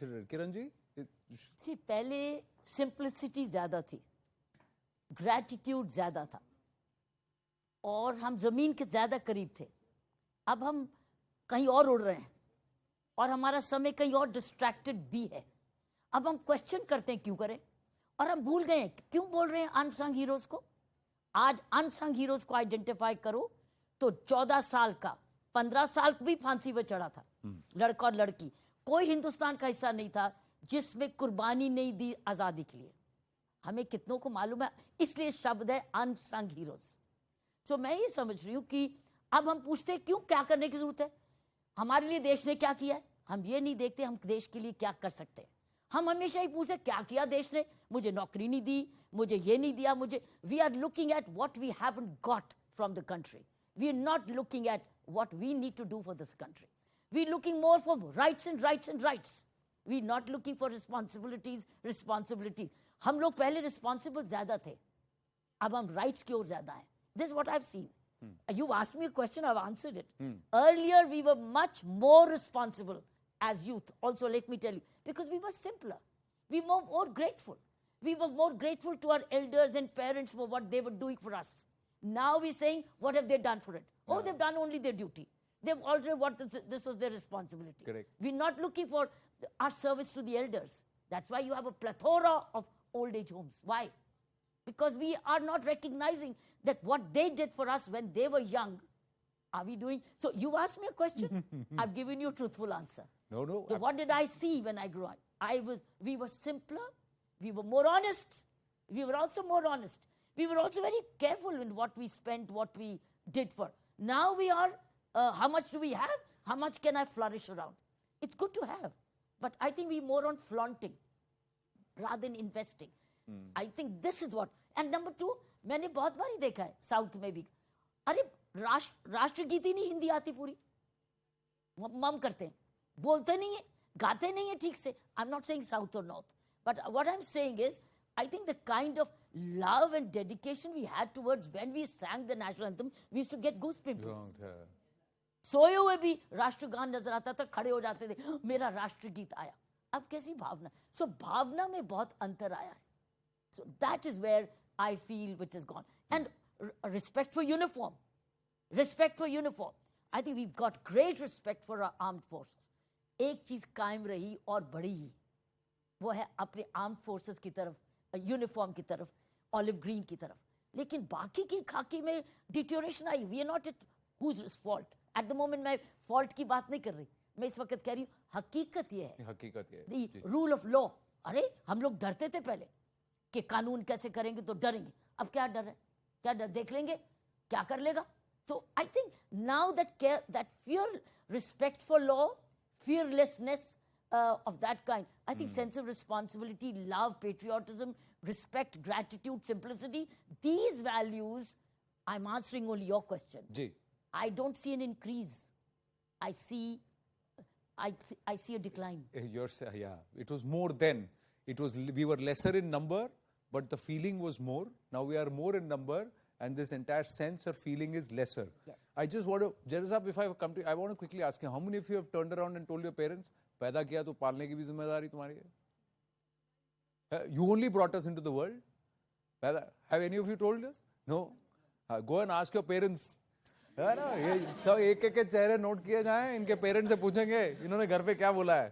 किरण जी, सी पहले सिंप्लिसिटी ज्यादा थी, ग्रैटिट्यूड ज्यादा था और हम जमीन के ज्यादा करीब थे. अब हम कहीं और उड़ रहे हैं और हमारा समय कहीं और डिस्ट्रैक्टेड भी है. अब हम क्वेश्चन करते हैं क्यों करें, और हम भूल गए हैं क्यों बोल रहे हैं अनसंग हीरोज को. आज अनसंग हीरोज को आइडेंटिफाई करो तो 14 साल का 15 साल भी फांसी पर चढ़ा था लड़का और लड़की. कोई हिंदुस्तान का हिस्सा नहीं था जिसमें कुर्बानी नहीं दी आजादी के लिए. हमें कितनों को मालूम है, इसलिए शब्द है अनसंग हीरोज. सो मैं ये समझ रही हूं कि अब हम पूछते हैं क्यों, क्या करने की जरूरत है. हमारे लिए देश ने क्या किया है, हम ये नहीं देखते हम देश के लिए क्या कर सकते हैं. हम हमेशा ही पूछते क्या किया देश ने, मुझे नौकरी नहीं दी, मुझे ये नहीं दिया, मुझे. We are looking at what we haven't got from the country. We are not looking at what we need to do for this country. We are looking more for rights and rights and rights. We are not looking for responsibilities. हम लोग पहले responsible ज्यादा थे, अब हम rights की ओर ज्यादा हैं. This is what I have seen. You asked me a question, I've answered it. Earlier, we were much more responsible as youth. Also, let me tell you, because we were simpler. We were more grateful. We were more grateful to our elders and parents for what they were doing for us. Now we're saying, what have they done for it? Oh, they've done only their duty. They've already, this was their responsibility. Correct. We're not looking for our service to the elders. That's why you have a plethora of old age homes. Why? Because we are not recognizing that what they did for us when they were young, are we doing? So you asked me a question, I've given you a truthful answer. No. So what did I see when I grew up? We were simpler, we were more honest, we were also more honest. We were also very careful in what we spent, what we did for. Now we are, how much do we have? How much can I flourish around? It's good to have, but I think we're more on flaunting rather than investing. I think this is what. And number two, मैंने बहुत बार ही देखा है south में भी, अरे राष्ट्रगीत ही नहीं हिंदी आती पूरी, मम करते हैं, बोलते नहीं है, गाते नहीं है ठीक से. I am not saying south और north, but what I am saying is I think the kind of love and dedication we had towards when we sang the national anthem, we used to get goosebumps. सोए हुए भी राष्ट्रगान नजर आता था, खड़े हो जाते थे, मेरा राष्ट्रगीत आया. अब कैसी भावना. सो भावना में बहुत अंतर आया है. So that is where I feel which is gone. And respect for uniform. Respect for uniform. I think we've got great respect for our armed forces. एक चीज कायम रही और बढ़ी ही, वो है अपने armed forces की तरफ, यूनिफॉर्म की तरफ, ऑलिव ग्रीन की तरफ. लेकिन बाकी की खाकी में डिटोरेशन आई. We are not at whose fault. At the moment मैं फॉल्ट की बात नहीं कर रही, मैं इस वक्त कह रही हूँ हकीकत ये है. हकीकत ये The rule of law. अरे हम लोग डरते थे पहले कि कानून कैसे करेंगे तो डरेंगे. अब क्या डर है, क्या डर, देख लेंगे क्या कर लेगा. So I think now that fear, respect for law, fearlessness of that kind, I think sense of responsibility, love, patriotism, respect, gratitude, simplicity, these values, I'm answering only your question. Ji. I don't see an increase. I see a decline. Yeah, it was more then. We were lesser in number, but the feeling was more. Now we are more in number, and this entire sense or feeling is lesser. Yes. I just want to, Jairusab, if I come to, I want to quickly ask you, how many of you have turned around and told your parents, पैदा किया तो पालने की भी जिम्मेदारी तुम्हारी है? You only brought us into the world. Have any of you told us? No. Go and ask your parents. है ना, ये सब एक एक के चेहरे नोट किए जाएं, इनके पेरेंट्स से पूछेंगे इन्होंने घर पे क्या बोला है.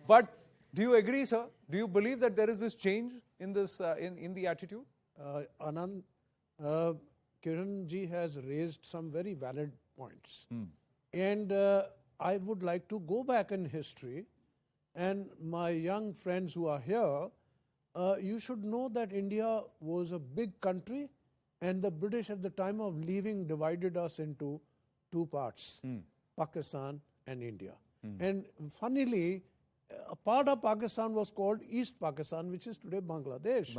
But do you agree, sir? Do you believe that there is this change in this in the attitude? Anand, Kiran ji has raised some very valid points, and I would like to go back in history. And my young friends who are here, you should know that India was a big country, and the British at the time of leaving divided us into two parts, Pakistan and India. And funnily, a part of Pakistan was called East Pakistan, which is today Bangladesh.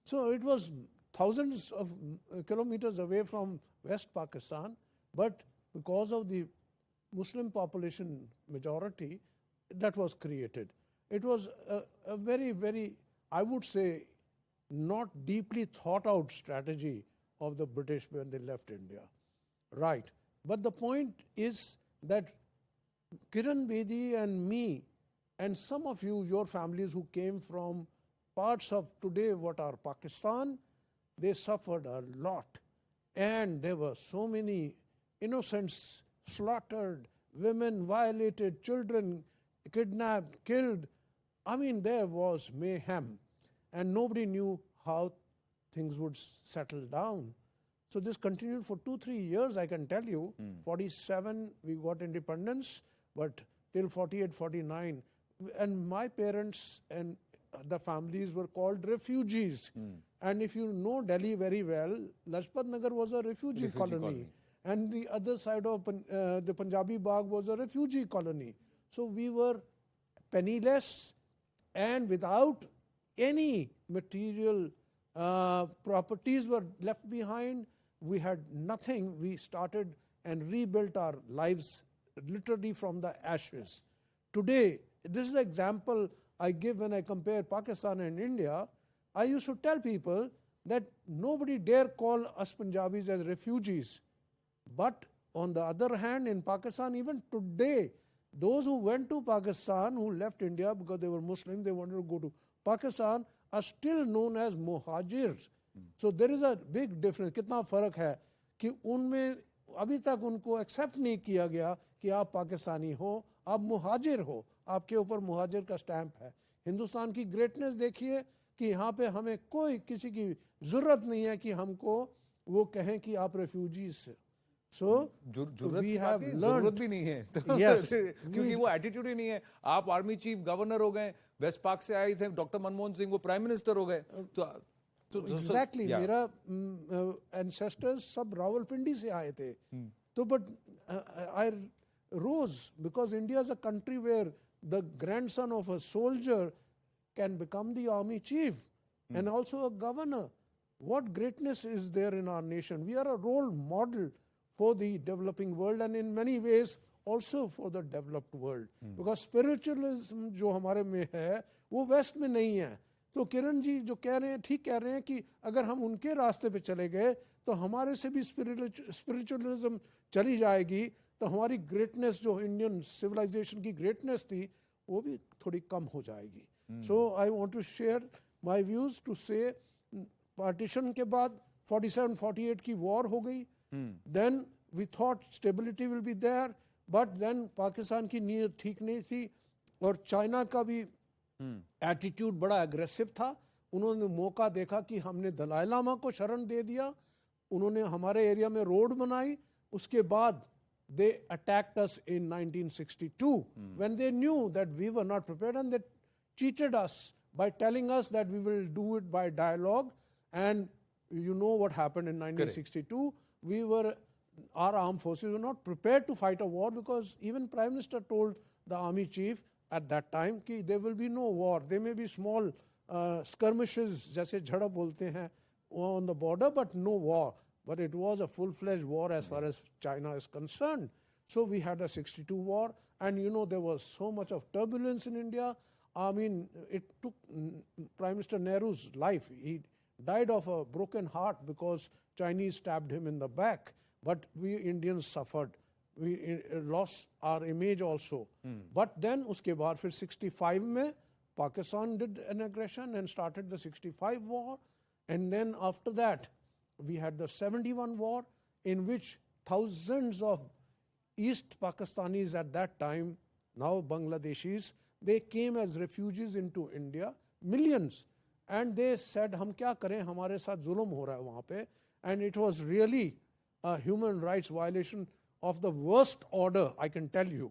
So it was thousands of kilometers away from West Pakistan, but because of the Muslim population majority, that was created. It was a very, very, I would say, not deeply thought out strategy of the British when they left India. Right. But the point is that Kiran Bedi and me and some of you, your families who came from parts of today what are Pakistan, they suffered a lot. And there were so many innocents slaughtered, women violated, children kidnapped, killed. I mean, there was mayhem. And nobody knew how things would settle down. So this continued for 2-3 years, I can tell you. 47, we got independence, but till 48, 49. And my parents and the families were called refugees. And if you know Delhi very well, Lajpat Nagar was a refugee colony. And the other side of the Punjabi Bagh was a refugee colony. So we were penniless and without any material properties were left behind. We had nothing. We started and rebuilt our lives literally from the ashes. Today, this is the example I give when I compare Pakistan and India. I used to tell people that nobody dare call us Punjabis as refugees. But on the other hand, in Pakistan, even today, those who went to Pakistan, who left India because they were Muslim, they wanted to go to Pakistan, are still known as muhajirs. So there is a big difference. कितना फ़र्क है कि उनमें अभी तक उनको accept नहीं किया गया कि आप पाकिस्तानी हो, आप मुहाजिर हो, आपके ऊपर मुहाजिर का स्टैंप है. हिंदुस्तान की ग्रेटनेस देखिए कि यहाँ पे हमें कोई किसी की ज़रूरत नहीं है कि हमको वो कहें कि आप refugees. So we have learned. जरूरत भी नहीं है. Yes. क्योंकि वो एटीट्यूड ही नहीं है. आप आर्मी चीफ गवर्नर हो गए, वेस्ट पार्क से आए थे डॉक्टर मनमोहन सिंह, वो प्राइम मिनिस्टर हो गए. Exactly. मेरा ancestors सब रावलपिंडी से आए थे. तो but I rose because India is a country where the grandson of a soldier can become the army chief and also a governor. What greatness is there in our nation? We are a role model for the developing world and in many ways also for the developed world. Because spiritualism जो हमारे में है वो waste में नहीं है. तो किरण जी जो कह रहे हैं ठीक कह रहे हैं कि अगर हम उनके रास्ते पे चले गए तो हमारे से भी स्पिरिचुअलिज्म चली जाएगी, तो हमारी ग्रेटनेस जो इंडियन सिविलाइजेशन की ग्रेटनेस थी वो भी थोड़ी कम हो जाएगी. So I want to share my views to say partition के बाद 47-48 की वॉर हो गई. Then we thought stability will be there, but then Pakistan की नीयत ठीक नहीं थी और चाइना का भी एटीट्यूड बड़ा एग्रेसिव था. उन्होंने मौका देखा कि हमने दलाई लामा को शरण दे दिया, उन्होंने हमारे एरिया में रोड बनाई. उसके बाद they attacked us in 1962 when they knew that we were not prepared, and they cheated us by telling us that we will do it by dialogue. And you know what happened in 1962. We were, our armed forces were not prepared to fight a war because even Prime Minister told the army chief at that time कि there will be no war. There may be small skirmishes जैसे झड़प बोलते हैं on the border, but no war. But it was a full-fledged war as far as China is concerned. So we had a 62 war, and you know there was so much of turbulence in India. I mean, it took Prime Minister Nehru's life. He died of a broken heart because Chinese stabbed him in the back. But we Indians suffered. We lost our image also. But then उसके बाद फिर 65 में Pakistan did an aggression and started the 65 war. And then after that, we had the 71 war in which thousands of East Pakistanis at that time, now Bangladeshis, they came as refugees into India, millions. And they said, हम क्या करें, हमारे साथ जुल्म हो रहा है वहाँ पे. And it was really a human rights violation of the worst order, I can tell you.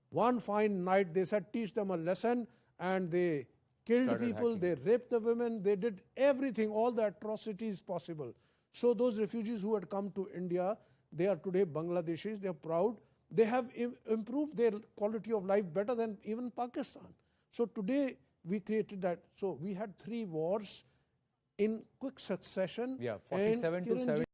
One fine night, they said, teach them a lesson, and they killed people, they raped the women, they did everything, all the atrocities possible. So those refugees who had come to India, they are today Bangladeshis, they are proud. They have improved their quality of life better than even Pakistan. So today we created that. So we had 3 wars in quick succession. Yeah, 47 to 70.